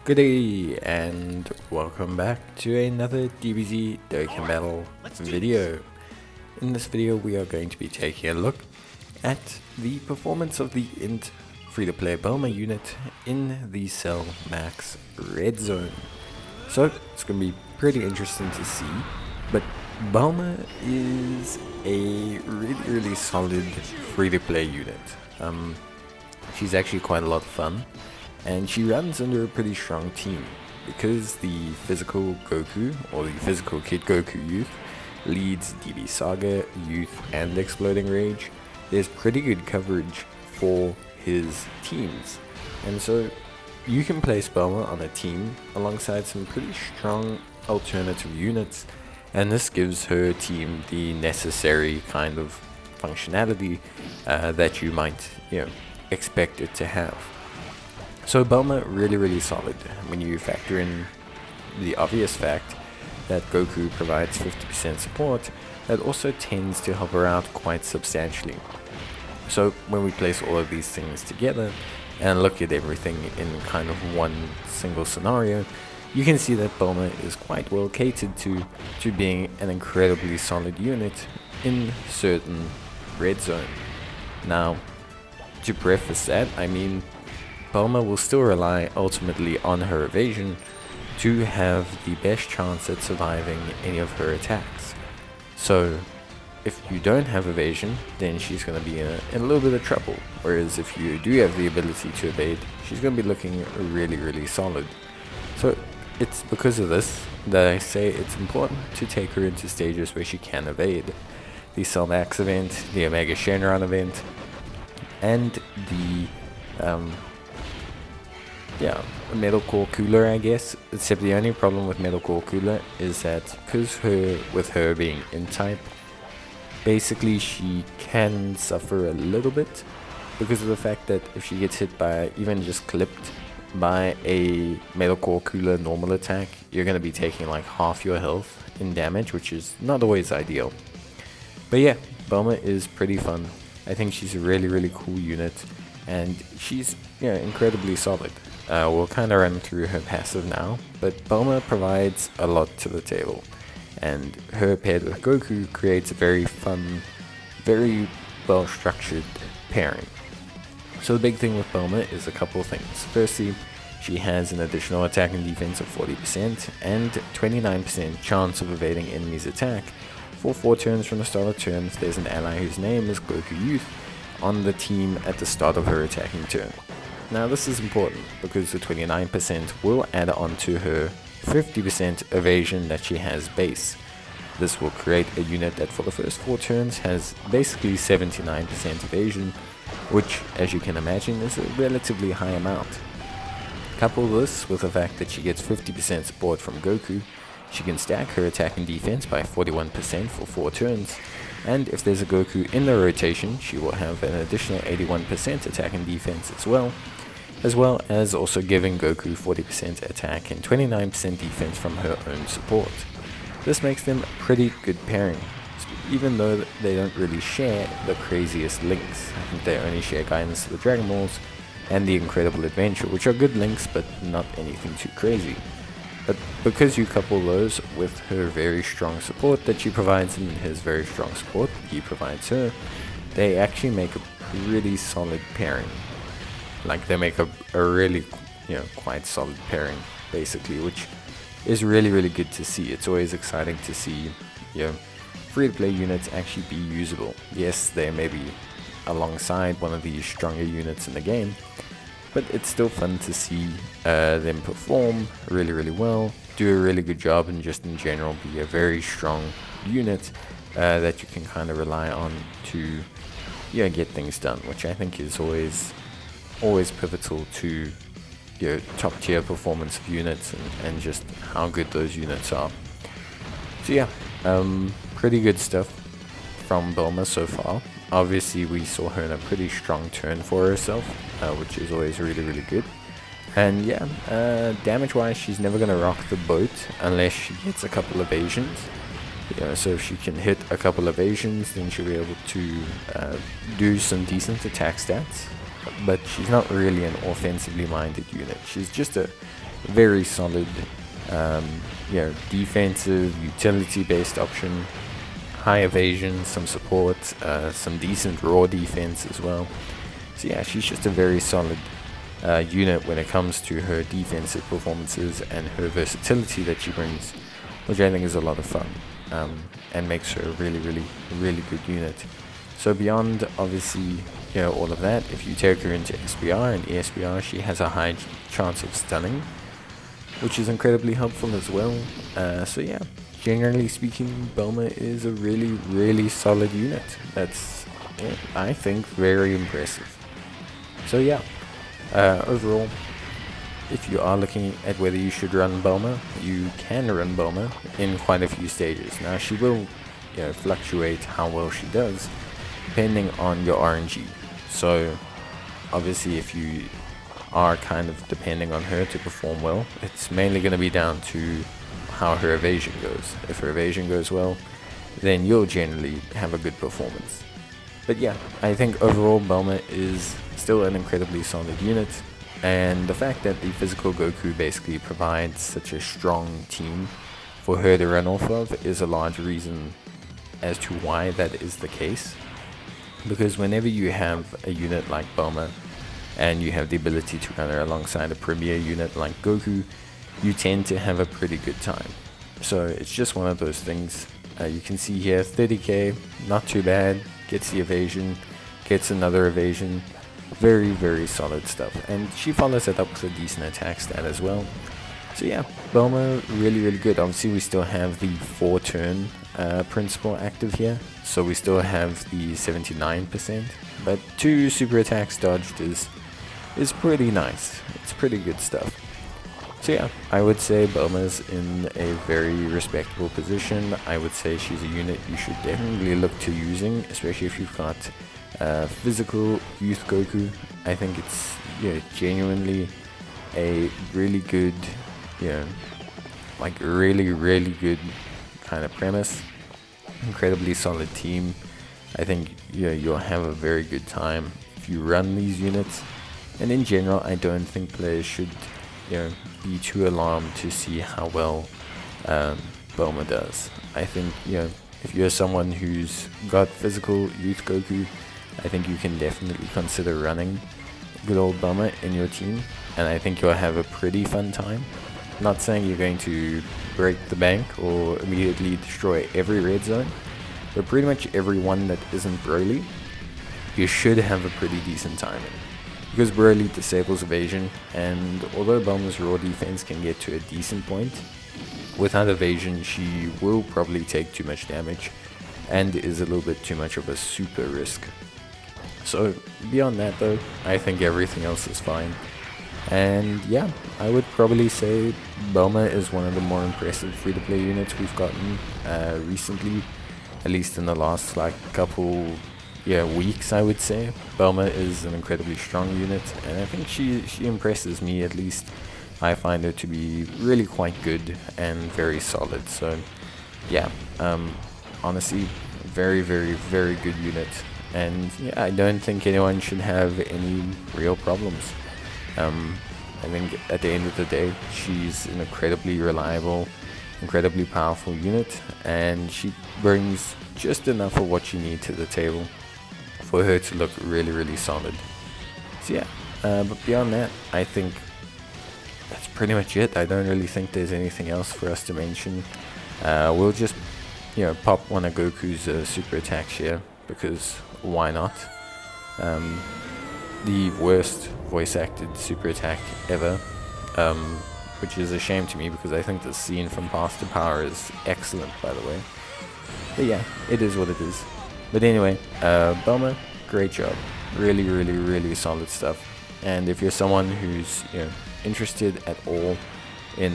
Good day and welcome back to another Dbz Dokkan battle video. In this video we are going to be taking a look at the performance of the INT free-to-play Bulma unit in the Cell Max Red Zone. So it's going to be pretty interesting to see, but Bulma is a really solid free-to-play unit. She's actually quite a lot of fun. And she runs under a pretty strong team because the physical Goku, or the physical Kid Goku youth, leads DB Saga, Youth, and Exploding Rage. There's pretty good coverage for his teams, and so you can place Bulma on a team alongside some pretty strong alternative units, and this gives her team the necessary kind of functionality that you might, expect it to have. So Bulma really solid when you factor in the obvious fact that Goku provides 50% support. That also tends to help her out quite substantially. So when we place all of these things together and look at everything in kind of one single scenario, you can see that Bulma is quite well catered to being an incredibly solid unit in certain red zone. Now, to preface that, I mean, Bulma will still rely ultimately on her evasion to have the best chance at surviving any of her attacks. So if you don't have evasion, then she's going to be in a little bit of trouble, whereas if you do have the ability to evade, she's going to be looking really solid. So it's because of this that I say it's important to take her into stages where she can evade. The Cell Max event, the Omega Shenron event, and the Metal Core Cooler, I guess. Except the only problem with Metal Core Cooler is that because with her being in type, basically she can suffer a little bit because of the fact that if she gets hit by, even just clipped by a Metal Core Cooler normal attack, you're going to be taking like half your health in damage, which is not always ideal. But yeah, Bulma is pretty fun. I think she's a really cool unit, and she's incredibly solid. We'll kind of run through her passive now, but Bulma provides a lot to the table, and her paired with Goku creates a very fun, very well structured pairing. So the big thing with Bulma is a couple of things. Firstly, she has an additional attack and defense of 40% and 29% chance of evading enemies' attack for 4 turns from the start of turn if there's an ally whose name is Goku Youth on the team at the start of her attacking turn. Now this is important because the 29% will add on to her 50% evasion that she has base. This will create a unit that for the first 4 turns has basically 79% evasion, which, as you can imagine, is a relatively high amount. Couple this with the fact that she gets 50% support from Goku, she can stack her attack and defense by 41% for 4 turns, and if there's a Goku in the rotation, she will have an additional 81% attack and defense as well as also giving Goku 40% attack and 29% defense from her own support. This makes them a pretty good pairing, even though they don't really share the craziest links. I think they only share Guidance to the Dragon Balls and the Incredible Adventure, which are good links but not anything too crazy. But because you couple those with her very strong support that she provides and his very strong support he provides her, they actually make a pretty solid pairing. Like, they make a really, quite solid pairing, basically, which is really good to see. It's always exciting to see, free-to-play units actually be usable. Yes, they may be alongside one of the stronger units in the game, but it's still fun to see them perform really well, do a really good job, and just in general be a very strong unit that you can kind of rely on to get things done, which I think is always pivotal to top tier performance of units and just how good those units are. So yeah, pretty good stuff from Bulma so far. Obviously we saw her in a pretty strong turn for herself, which is always really good. And yeah, damage wise she's never gonna rock the boat unless she gets a couple of evasions. So if she can hit a couple of evasions, then she'll be able to do some decent attack stats. But she's not really an offensively minded unit. She's just a very solid, defensive, utility-based option. High evasion, some support, some decent raw defense as well. So yeah, she's just a very solid unit when it comes to her defensive performances and her versatility that she brings, which I think is a lot of fun, and makes her a really good unit. So beyond obviously all of that, if you take her into SBR and ESBR, she has a high chance of stunning, which is incredibly helpful as well. So yeah, generally speaking, Bulma is a really solid unit. That's, I think, very impressive. So yeah, overall, if you are looking at whether you should run Bulma, you can run Bulma in quite a few stages. Now she will fluctuate how well she does depending on your RNG. So obviously if you are kind of depending on her to perform well, it's mainly going to be down to how her evasion goes. If her evasion goes well, then you'll generally have a good performance. But yeah, I think overall Bulma is still an incredibly solid unit, and the fact that the physical Goku basically provides such a strong team for her to run off of is a large reason as to why that is the case. Because whenever you have a unit like Bulma and you have the ability to run her alongside a premier unit like Goku, you tend to have a pretty good time. So it's just one of those things. You can see here 30k, not too bad, gets the evasion, gets another evasion, very solid stuff. And she follows it up with a decent attack stat as well. So yeah, Bulma really good. Obviously we still have the 4-turn principle active here, so we still have the 79%, but 2 super attacks dodged is pretty nice. It's pretty good stuff. So yeah, I would say Bulma's in a very respectable position. I would say she's a unit you should definitely look to using, especially if you've got physical youth Goku. I think it's genuinely a really good, like really good kind of premise. Incredibly solid team. I think you'll have a very good time if you run these units. And in general, I don't think players should be too alarmed to see how well Bulma does. I think if you're someone who's got physical youth Goku, I think you can definitely consider running good old Bulma in your team, and I think you'll have a pretty fun time. Not saying you're going to break the bank or immediately destroy every red zone, but pretty much every one that isn't Broly, you should have a pretty decent time in. Because Broly disables evasion, and although Bulma's raw defense can get to a decent point, without evasion she will probably take too much damage and is a little bit too much of a super risk. So beyond that though, I think everything else is fine. And yeah, I would probably say Bulma is one of the more impressive free-to-play units we've gotten recently, at least in the last couple weeks. I would say Bulma is an incredibly strong unit, and I think she impresses me. At least I find her to be really quite good and very solid. So yeah, honestly, very good unit, and yeah, I don't think anyone should have any real problems. I think at the end of the day, she's an incredibly reliable, incredibly powerful unit, and she brings just enough of what you need to the table for her to look really solid. So yeah, but beyond that, I think that's pretty much it. I don't really think there's anything else for us to mention. We'll just pop one of Goku's super attacks here, because why not? The worst voice acted super attack ever, which is a shame to me because I think the scene from Path to Power is excellent, by the way. But yeah, it is what it is. But anyway, Bulma, great job. Really solid stuff. And if you're someone who's interested at all in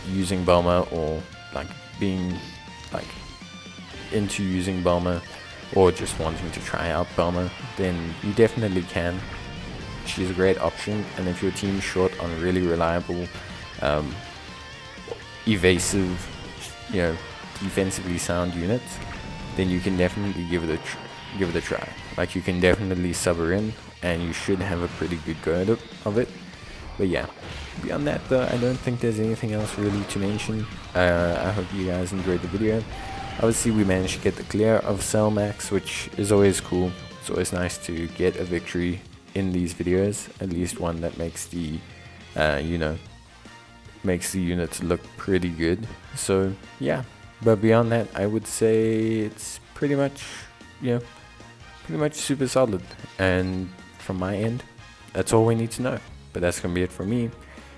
using Bulma, or being into using Bulma, or just wanting to try out Bulma, then you definitely can. She's a great option, and if your team's short on really reliable, evasive, defensively sound units, then you can definitely give it a try. You can definitely sub her in, and you should have a pretty good go of it. But yeah, beyond that though, I don't think there's anything else really to mention. I hope you guys enjoyed the video. Obviously we managed to get the clear of Cell Max, which is always cool. It's always nice to get a victory in these videos, at least one that makes the makes the units look pretty good. So yeah, but beyond that, I would say it's pretty much super solid. And from my end, that's all we need to know. But that's gonna be it for me.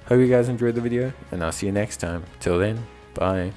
Hope you guys enjoyed the video, and I'll see you next time. Till then, bye.